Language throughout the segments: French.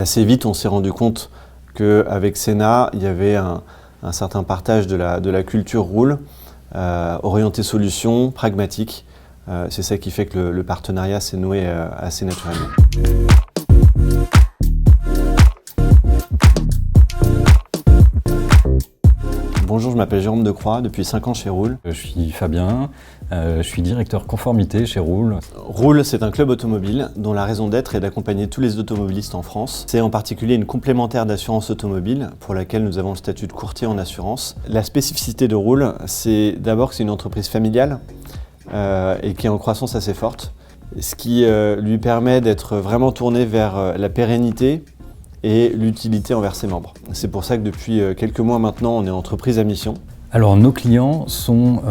Assez vite, on s'est rendu compte qu'avec Senna, il y avait un certain partage de la culture roule, orienté solution, pragmatique. C'est ça qui fait que le partenariat s'est noué assez naturellement. Bonjour, je m'appelle Jérôme Decroix, depuis 5 ans chez Roule. Je suis Fabien, je suis directeur conformité chez Roule. Roule, c'est un club automobile dont la raison d'être est d'accompagner tous les automobilistes en France. C'est en particulier une complémentaire d'assurance automobile pour laquelle nous avons le statut de courtier en assurance. La spécificité de Roule, c'est d'abord que c'est une entreprise familiale et qui est en croissance assez forte, ce qui lui permet d'être vraiment tourné vers la pérennité et l'utilité envers ses membres. C'est pour ça que depuis quelques mois maintenant, on est entreprise à mission. Alors nos clients sont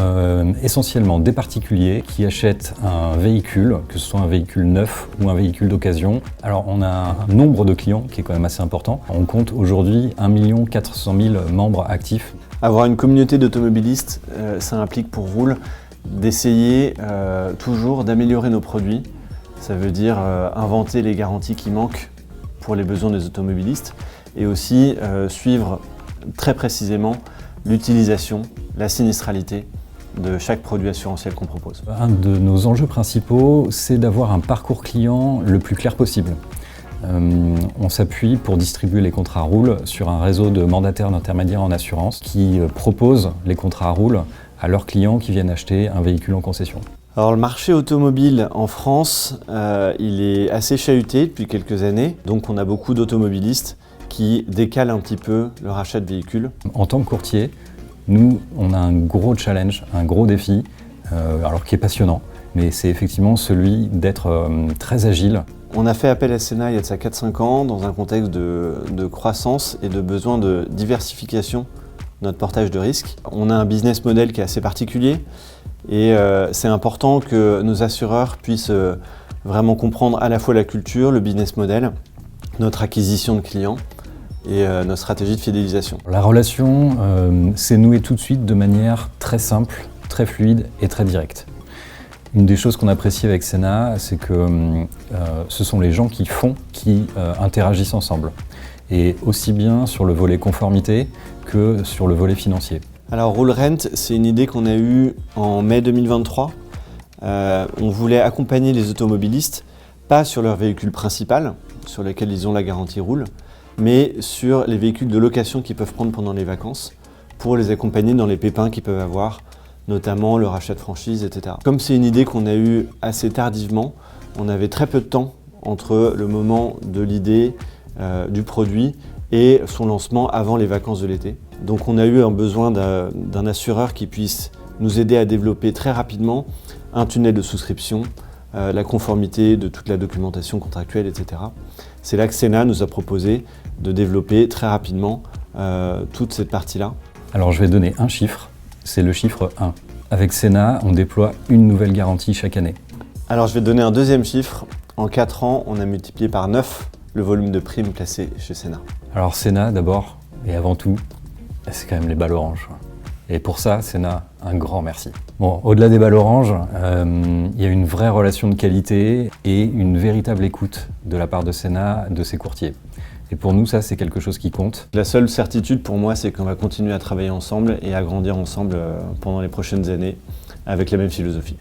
essentiellement des particuliers qui achètent un véhicule, que ce soit un véhicule neuf ou un véhicule d'occasion. Alors on a un nombre de clients qui est quand même assez important. On compte aujourd'hui 1 400 000 membres actifs. Avoir une communauté d'automobilistes, ça implique pour Roule d'essayer toujours d'améliorer nos produits. Ça veut dire inventer les garanties qui manquent pour les besoins des automobilistes et aussi suivre très précisément l'utilisation, la sinistralité de chaque produit assurantiel qu'on propose. Un de nos enjeux principaux, c'est d'avoir un parcours client le plus clair possible. On s'appuie pour distribuer les contrats Roule sur un réseau de mandataires d'intermédiaires en assurance qui proposent les contrats Roule à leurs clients qui viennent acheter un véhicule en concession. Alors le marché automobile en France, il est assez chahuté depuis quelques années, donc on a beaucoup d'automobilistes qui décalent un petit peu leur achat de véhicules. En tant que courtier, nous, on a un gros challenge, un gros défi, alors qui est passionnant, mais c'est effectivement celui d'être très agile. On a fait appel à Senna il y a de ça 4-5 ans dans un contexte de croissance et de besoin de diversification de notre portage de risque. On a un business model qui est assez particulier et c'est important que nos assureurs puissent vraiment comprendre à la fois la culture, le business model, notre acquisition de clients et notre stratégie de fidélisation. La relation s'est nouée tout de suite de manière très simple, très fluide et très directe. Une des choses qu'on apprécie avec Senna, c'est que ce sont les gens qui interagissent ensemble. Et aussi bien sur le volet conformité que sur le volet financier. Alors Roule Rent, c'est une idée qu'on a eue en mai 2023. On voulait accompagner les automobilistes, pas sur leur véhicule principal, sur lequel ils ont la garantie Roule, mais sur les véhicules de location qu'ils peuvent prendre pendant les vacances, pour les accompagner dans les pépins qu'ils peuvent avoir, notamment le rachat de franchise, etc. Comme c'est une idée qu'on a eue assez tardivement, on avait très peu de temps entre le moment de l'idée, du produit et son lancement avant les vacances de l'été. Donc on a eu un besoin d'un assureur qui puisse nous aider à développer très rapidement un tunnel de souscription, la conformité de toute la documentation contractuelle, etc. C'est là que Senna nous a proposé de développer très rapidement toute cette partie-là. Alors je vais donner un chiffre, c'est le chiffre 1. Avec Senna, on déploie une nouvelle garantie chaque année. Alors je vais donner un deuxième chiffre. En 4 ans, on a multiplié par 9 le volume de primes placées chez Senna. Alors Senna, d'abord et avant tout, c'est quand même les balles oranges. Et pour ça, Senna, un grand merci. Bon, au-delà des balles oranges, il y a une vraie relation de qualité et une véritable écoute de la part de Senna, de ses courtiers. Et pour nous, ça, c'est quelque chose qui compte. La seule certitude pour moi, c'est qu'on va continuer à travailler ensemble et à grandir ensemble pendant les prochaines années avec la même philosophie.